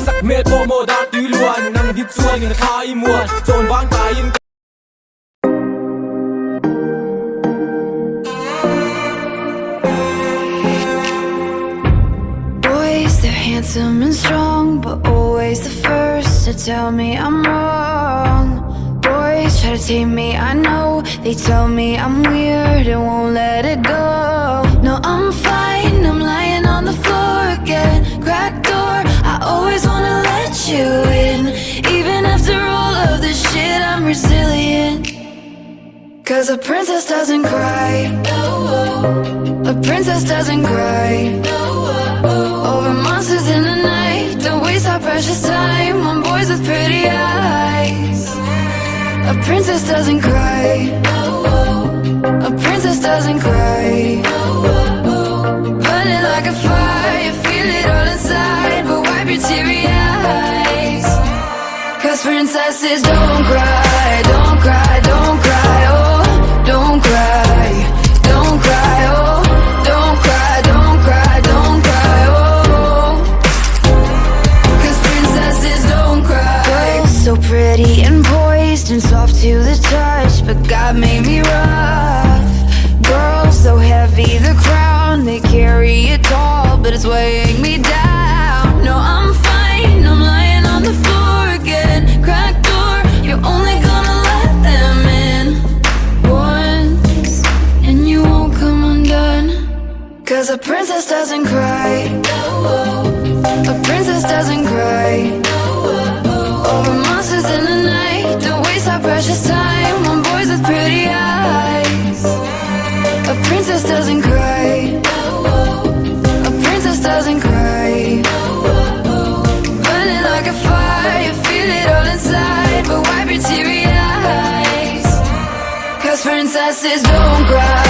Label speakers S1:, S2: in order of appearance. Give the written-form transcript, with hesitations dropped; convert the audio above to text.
S1: สักเม็ดโมโมดาตุยล้วนนั่งดิบส่วนยังคายมัวโจนบ้านตายยิง
S2: Handsome and strong, but always the first to tell me I'm wrong. Boys try to tame me, I know. They tell me I'm weird and won't let it go. No, I'm fine, I'm lying on the floor again. Cracked door, I always wanna let you in. Even after all of this shit, I'm resilient. Cause a princess doesn't cry. A princess doesn't cry. Over monsters in the night. Don't waste our precious time on boys with pretty eyes. A princess doesn't cry. A princess doesn't cry. Burning like a fire, you feel it all inside, but wipe your teary eyes. Cause princesses don't cry, don't cry, don't cry, oh, don't cry, don't cry, oh, don't cry, don't cry, don't cry, oh. Cause princesses don't cry. Girls so pretty and poised and soft to the touch, but God made me rough. Girls so heavy, the crown they carry it tall, but it's weighing me down. No, I'm fine, I'm lying on the floor again. Cracked door, you're only gonna let them in once, and you won't come undone. Cause a princess doesn't cry. A princess doesn't cry. Over monsters in the night. Don't waste our precious time on boys with pretty eyes. A princess doesn't cry. A princess doesn't cry. Burning like a fire, you feel it all inside, but wipe your teary eyes. Cause princesses don't cry.